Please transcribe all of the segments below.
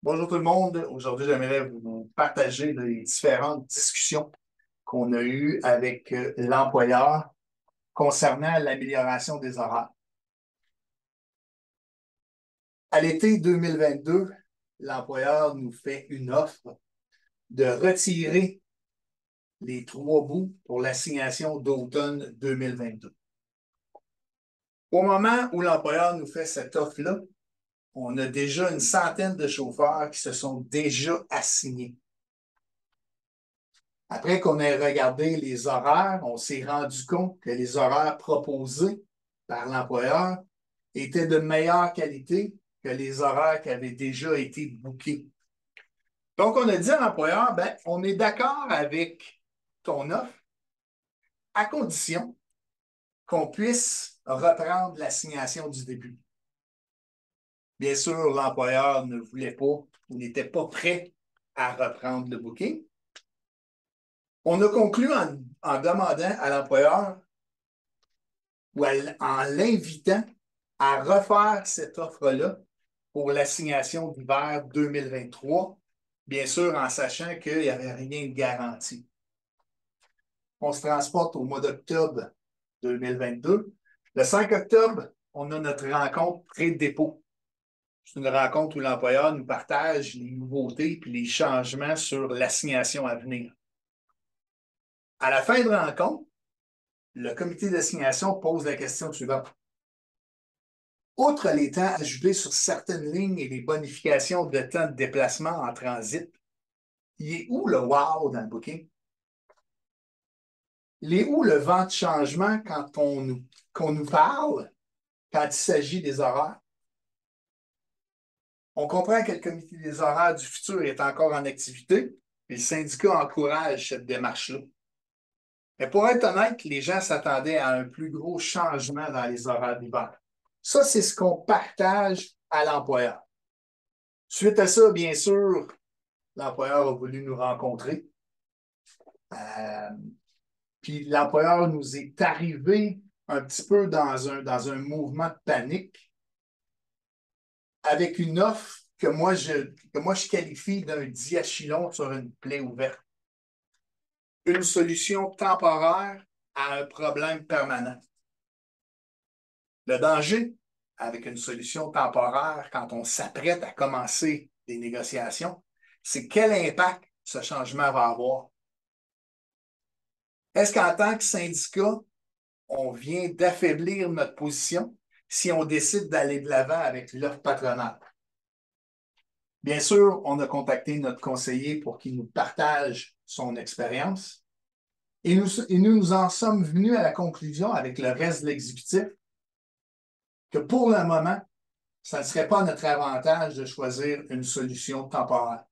Bonjour tout le monde. Aujourd'hui, j'aimerais vous partager les différentes discussions qu'on a eues avec l'employeur concernant l'amélioration des horaires. À l'été 2022, l'employeur nous fait une offre de retirer les 3 bouts pour l'assignation d'automne 2022. Au moment où l'employeur nous fait cette offre-là, on a déjà une centaine de chauffeurs qui se sont déjà assignés. Après qu'on ait regardé les horaires, on s'est rendu compte que les horaires proposés par l'employeur étaient de meilleure qualité que les horaires qui avaient déjà été bookés. Donc, on a dit à l'employeur, ben, on est d'accord avec ton offre à condition qu'on puisse reprendre l'assignation du début. Bien sûr, l'employeur ne voulait pas, il n'était pas prêt à reprendre le booking. On a conclu en demandant à l'employeur ou en l'invitant à refaire cette offre-là pour l'assignation d'hiver 2023, bien sûr en sachant qu'il n'y avait rien de garanti. On se transporte au mois d'octobre 2022. Le 5 octobre, on a notre rencontre pré-dépôt. C'est une rencontre où l'employeur nous partage les nouveautés et les changements sur l'assignation à venir. À la fin de la rencontre, le comité d'assignation pose la question suivante. Outre les temps ajoutés sur certaines lignes et les bonifications de temps de déplacement en transit, il est où le wow dans le booking? Il est où le vent de changement qu'on nous parle quand il s'agit des horaires? On comprend que le comité des horaires du futur est encore en activité et le syndicat encourage cette démarche-là. Mais pour être honnête, les gens s'attendaient à un plus gros changement dans les horaires d'hiver. Ça, c'est ce qu'on partage à l'employeur. Suite à ça, bien sûr, l'employeur a voulu nous rencontrer. Euh, Puis l'employeur nous est arrivé un petit peu dans un mouvement de panique avec une offre que moi je qualifie d'un diachylon sur une plaie ouverte. Une solution temporaire à un problème permanent. Le danger avec une solution temporaire quand on s'apprête à commencer des négociations, c'est quel impact ce changement va avoir. Est-ce qu'en tant que syndicat, on vient d'affaiblir notre position si on décide d'aller de l'avant avec l'offre patronale? Bien sûr, on a contacté notre conseiller pour qu'il nous partage son expérience et nous en sommes venus à la conclusion avec le reste de l'exécutif que pour le moment, ça ne serait pas notre avantage de choisir une solution temporaire.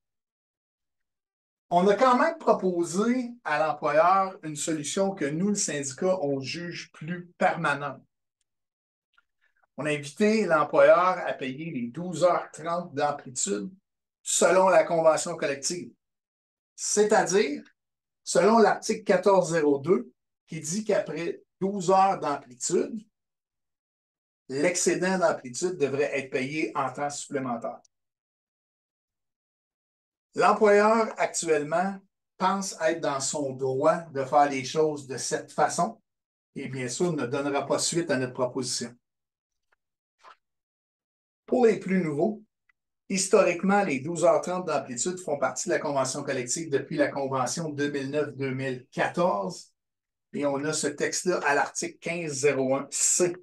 On a quand même proposé à l'employeur une solution que nous, le syndicat, on juge plus permanente. On a invité l'employeur à payer les 12h30 d'amplitude selon la convention collective. C'est-à-dire, selon l'article 1402, qui dit qu'après 12 heures d'amplitude, l'excédent d'amplitude devrait être payé en temps supplémentaire. L'employeur, actuellement, pense être dans son droit de faire les choses de cette façon et bien sûr ne donnera pas suite à notre proposition. Pour les plus nouveaux, historiquement, les 12h30 d'amplitude font partie de la convention collective depuis la convention 2009-2014 et on a ce texte-là à l'article 1501C.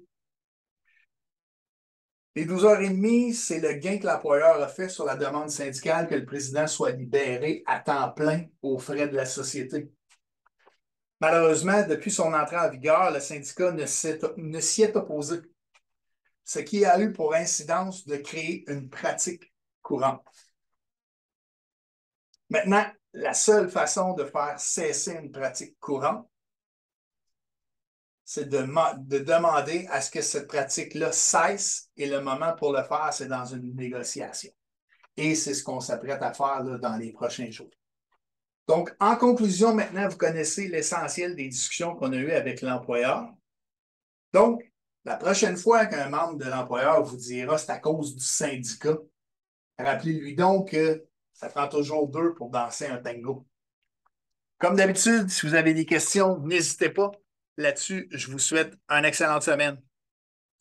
Les 12h30, c'est le gain que l'employeur a fait sur la demande syndicale que le président soit libéré à temps plein aux frais de la société. Malheureusement, depuis son entrée en vigueur, le syndicat ne s'y est opposé, ce qui a eu pour incidence de créer une pratique courante. Maintenant, la seule façon de faire cesser une pratique courante, c'est de demander à ce que cette pratique-là cesse et le moment pour le faire, c'est dans une négociation. Et c'est ce qu'on s'apprête à faire là, dans les prochains jours. Donc, en conclusion, maintenant, vous connaissez l'essentiel des discussions qu'on a eues avec l'employeur. Donc, la prochaine fois qu'un membre de l'employeur vous dira c'est à cause du syndicat, Rappelez-lui donc que ça prend toujours deux pour danser un tango. Comme d'habitude, si vous avez des questions, n'hésitez pas. Là-dessus, je vous souhaite une excellente semaine.